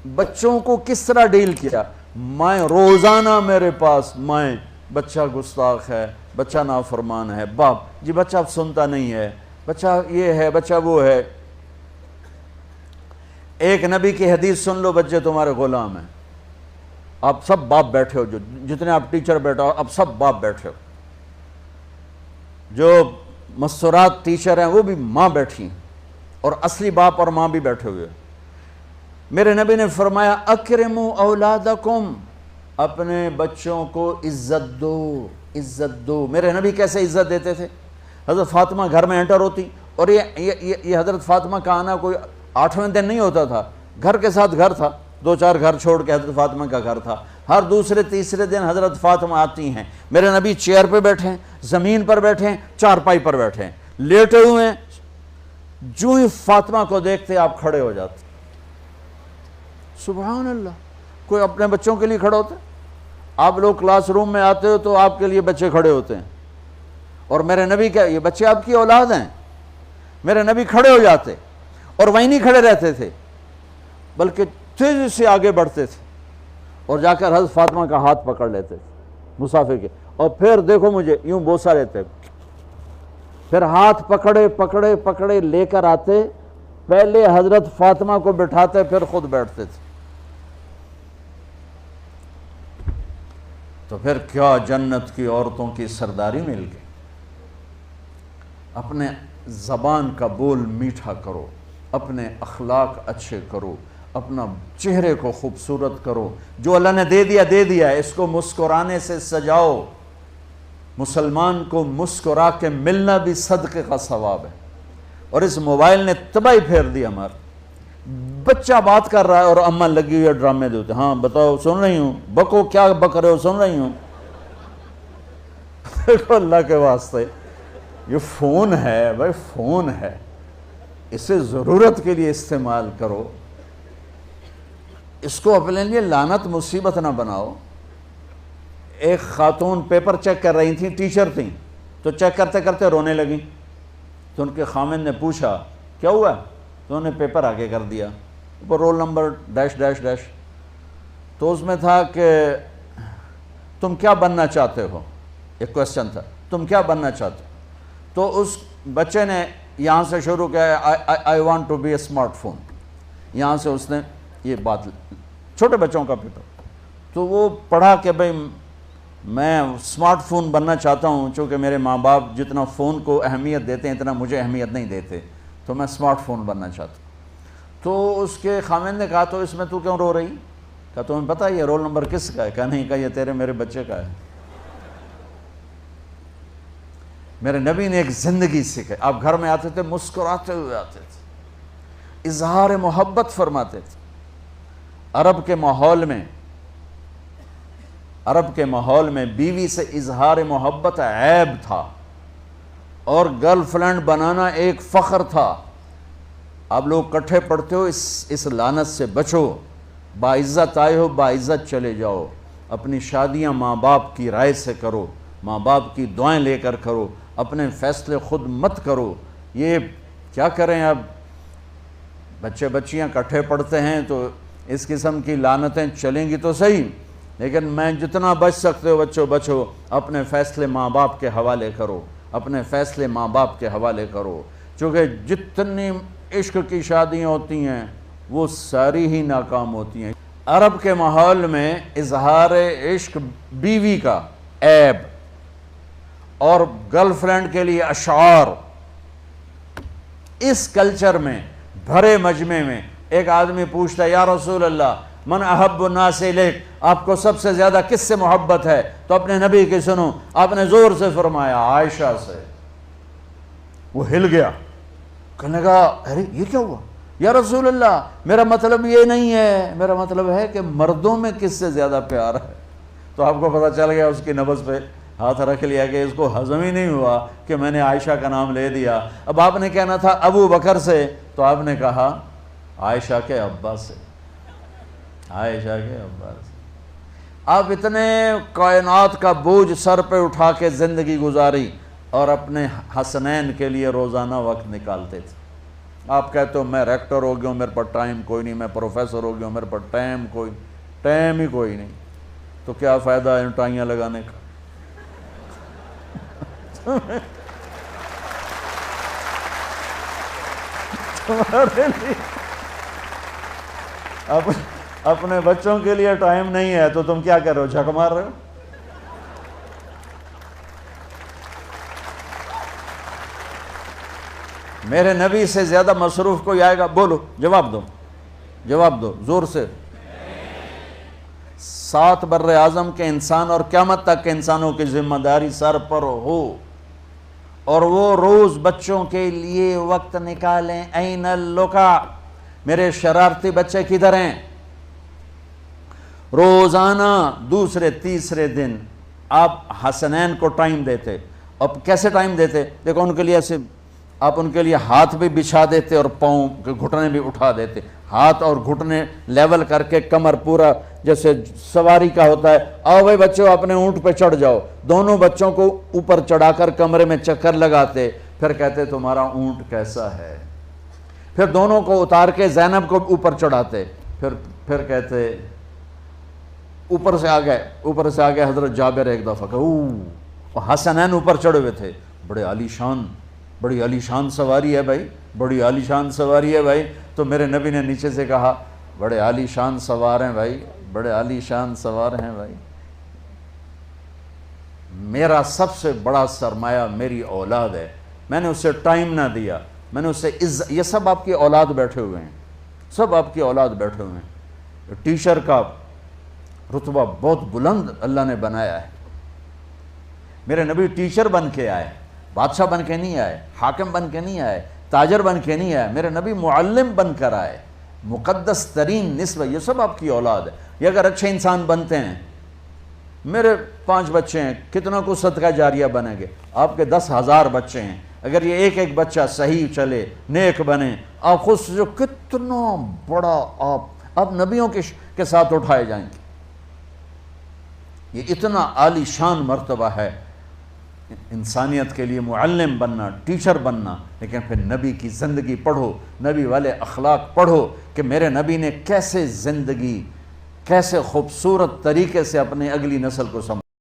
بچوں کو کس طرح ڈیل کیا؟ میں روزانہ میرے پاس بچہ گستاخ ہے، بچہ نافرمان ہے، باپ جی بچہ اب سنتا نہیں ہے، بچہ یہ ہے، بچہ وہ ہے۔ ایک نبی کی حدیث سن لو، بچے تمہارے غلام ہیں، آپ سب باپ بیٹھے ہو، جتنے آپ ٹیچر بیٹھا ہو اب سب باپ بیٹھے ہو، جو مستورات ٹیچر ہیں وہ بھی ماں بیٹھی ہیں، اور اصلی باپ اور ماں بھی بیٹھے ہوئے۔ میرے نبی نے فرمایا اکرموا اولادکم، اپنے بچوں کو عزت دو، عزت دو۔ میرے نبی کیسے عزت دیتے تھے؟ حضرت فاطمہ گھر میں انٹر ہوتی، اور یہ حضرت فاطمہ کا آنا کوئی 8ویں دن نہیں ہوتا تھا، گھر کے ساتھ گھر تھا، 2-4 گھر چھوڑ کے حضرت فاطمہ کا گھر تھا، ہر دوسرے تیسرے دن حضرت فاطمہ آتی ہیں، میرے نبی چیئر پہ بیٹھے ہیں، زمین پر بیٹھے ہیں، چارپائی پر بیٹھے ہیں، لیٹے ہوئے ہیں، جو ہی فاطمہ کو دیکھتے آپ کھڑے ہو جاتے۔ سبحان اللہ، کوئی اپنے بچوں کے لیے کھڑا ہوتا ہے؟ آپ لوگ کلاس روم میں آتے ہو تو آپ کے لیے بچے کھڑے ہوتے ہیں، اور میرے نبی کیا یہ بچے آپ کی اولاد ہیں؟ میرے نبی کھڑے ہو جاتے، اور وہیں نہیں کھڑے رہتے تھے بلکہ تیزی سے آگے بڑھتے تھے، اور جا کر حضرت فاطمہ کا ہاتھ پکڑ لیتے تھے مسافر کے، اور پھر دیکھو مجھے یوں بوسہ لیتے، پھر ہاتھ پکڑے پکڑے پکڑے لے کر آتے، پہلے حضرت فاطمہ کو بٹھاتے پھر خود بیٹھتے تھے۔ تو پھر کیا جنت کی عورتوں کی سرداری مل گئی۔ اپنے زبان کا بول میٹھا کرو، اپنے اخلاق اچھے کرو، اپنا چہرے کو خوبصورت کرو، جو اللہ نے دے دیا ہے، اس کو مسکرانے سے سجاؤ۔ مسلمان کو مسکرا کے ملنا بھی صدقے کا ثواب ہے، اور اس موبائل نے تباہی پھیر دی ہمارا۔ بچہ بات کر رہا ہے اور اماں لگی ہوئی ہے ڈرامے دیتے، ہاں بتاؤ سن رہی ہوں، بکو کیا بک رہے ہو، سن رہی ہوں۔ دیکھو اللہ کے واسطے، یہ فون ہے بھائی، فون ہے، اسے ضرورت کے لیے استعمال کرو، اس کو اپنے لیے لعنت مصیبت نہ بناؤ۔ ایک خاتون پیپر چیک کر رہی تھیں، ٹیچر تھیں، تو چیک کرتے کرتے رونے لگیں، تو ان کے خامن نے پوچھا کیا ہوا؟ تو انہوں نے پیپر آگے کر دیا، roll number dash dash dash, تو اس میں تھا کہ تم کیا بننا چاہتے ہو، ایک کوسچن تھا، تم کیا بننا چاہتے ہو؟ تو اس بچے نے یہاں سے شروع کیا، I want to be a smart phone, یہاں سے اس نے یہ بات، چھوٹے بچوں کا پیپر، تو وہ پڑھا کہ بھئی میں اسمارٹ فون بننا چاہتا ہوں، چونکہ میرے ماں باپ جتنا فون کو اہمیت دیتے ہیں اتنا مجھے اہمیت نہیں دیتے، تو میں اسمارٹ فون بننا چاہتا ہوں۔ تو اس کے خامن نے کہا تو اس میں تو کیوں رو رہی؟ کہا تمہیں پتہ ہے یہ رول نمبر کس کا ہے؟ کہا نہیں، کہا یہ تیرے میرے بچے کا ہے۔ میرے نبی نے ایک زندگی سکھائی، آپ گھر میں آتے تھے مسکراتے ہوئے آتے تھے، اظہار محبت فرماتے تھے۔ عرب کے ماحول میں بیوی سے اظہار محبت عیب تھا، اور گرل فرینڈ بنانا ایک فخر تھا۔ آپ لوگ کٹھے پڑھتے ہو، اس لعنت سے بچو، باعزت آئے ہو باعزت چلے جاؤ، اپنی شادیاں ماں باپ کی رائے سے کرو، ماں باپ کی دعائیں لے کر کرو، اپنے فیصلے خود مت کرو۔ یہ کیا کریں، اب بچے بچیاں کٹھے پڑھتے ہیں تو اس قسم کی لعنتیں چلیں گی تو صحیح، لیکن میں جتنا بچ سکتے ہو بچو بچو، اپنے فیصلے ماں باپ کے حوالے کرو، اپنے فیصلے ماں باپ کے حوالے کرو، چونکہ جتنی عشق کی شادیاں ہوتی ہیں وہ ساری ہی ناکام ہوتی ہیں۔ عرب کے ماحول میں اظہار عشق بیوی کا عیب، اور گرل فرینڈ کے لیے اشعار، اس کلچر میں بھرے مجمع میں ایک آدمی پوچھتا ہے یا رسول اللہ من احب الناس الیک، آپ کو سب سے زیادہ کس سے محبت ہے؟ تو اپنے نبی کی سنو، آپ نے زور سے فرمایا عائشہ سے۔ وہ ہل گیا، کہنے لگا ارے یہ کیا ہوا یا رسول اللہ، میرا مطلب یہ نہیں ہے، میرا مطلب ہے کہ مردوں میں کس سے زیادہ پیار ہے۔ تو آپ کو پتہ چل گیا، اس کی نبض پہ ہاتھ رکھ لیا کہ اس کو ہضم ہی نہیں ہوا کہ میں نے عائشہ کا نام لے دیا۔ اب آپ نے کہنا تھا ابو بکر سے، تو آپ نے کہا عائشہ کے ابا سے، عائشہ کے ابا سے۔ آپ اتنے کائنات کا بوجھ سر پہ اٹھا کے زندگی گزاری، اور اپنے حسنین کے لیے روزانہ وقت نکالتے تھے۔ آپ کہتے ہو میں ریکٹر ہو گیا ہوں، میرے پاس ٹائم کوئی نہیں، میں پروفیسر ہو گیا ہوں، میرے پاس ٹائم ہی کوئی نہیں، تو کیا فائدہ ہے ٹائیاں لگانے کا؟ تمہارے لیے اپنے بچوں کے لیے ٹائم نہیں ہے تو تم کیا کر رہے ہو، جھک مار رہے ہو؟ میرے نبی سے زیادہ مصروف کوئی آئے گا؟ بولو، جواب دو زور سے۔ 7 بر اعظم کے انسان اور قیامت تک کے انسانوں کی ذمہ داری سر پر ہو، اور وہ روز بچوں کے لیے وقت نکالیں۔ این اللقا، میرے شرارتی بچے کدھر ہیں؟ روزانہ دوسرے تیسرے دن آپ حسنین کو ٹائم دیتے۔ اب کیسے ٹائم دیتے؟ دیکھو ان کے لیے ایسے آپ ان کے لیے ہاتھ بھی بچھا دیتے اور پاؤں کے گھٹنے بھی اٹھا دیتے، ہاتھ اور گھٹنے لیول کر کے، کمر پورا جیسے سواری کا ہوتا ہے۔ آؤ بھائی بچوں اپنے اونٹ پہ چڑھ جاؤ، دونوں بچوں کو اوپر چڑھا کر کمرے میں چکر لگاتے، پھر کہتے تمہارا اونٹ کیسا ہے، پھر دونوں کو اتار کے زینب کو اوپر چڑھاتے، پھر کہتے اوپر سے آ گئے حضرت جابر ایک دفعہ کہ حسنین اوپر چڑھے ہوئے تھے، بڑی عالی شان سواری ہے بھائی، بڑی عالی شان سواری ہے بھائی، تو میرے نبی نے نیچے سے کہا بڑے عالی شان سوار ہیں بھائی، بڑے عالی شان سوار ہیں بھائی، میرا سب سے بڑا سرمایہ میری اولاد ہے، میں نے اسے ٹائم نہ دیا، میں نے اسے یہ سب آپ کی اولاد بیٹھے ہوئے ہیں، سب آپ کی اولاد بیٹھے ہوئے ہیں۔ ٹیچر کا رتبہ بہت بلند اللہ نے بنایا ہے۔ میرے نبی ٹیچر بن کے آئے، بادشاہ بن کے نہیں آئے، حاکم بن کے نہیں آئے، تاجر بن کے نہیں آئے، میرے نبی معلم بن کر آئے، مقدس ترین نسبت۔ یہ سب آپ کی اولاد ہے، یہ اگر اچھے انسان بنتے ہیں، میرے 5 بچے ہیں، کتنا کو صدقہ جاریہ بنیں گے؟ آپ کے 10,000 بچے ہیں، اگر یہ ایک بچہ صحیح چلے، نیک بنے، آپ خود سے جو کتنا بڑا آپ نبیوں کے ساتھ اٹھائے جائیں گے۔ یہ اتنا عالی شان مرتبہ ہے انسانیت کے لیے، معلم بننا، ٹیچر بننا، لیکن پھر نبی کی زندگی پڑھو، نبی والے اخلاق پڑھو کہ میرے نبی نے کیسے زندگی، کیسے خوبصورت طریقے سے اپنی اگلی نسل کو سنبھالا۔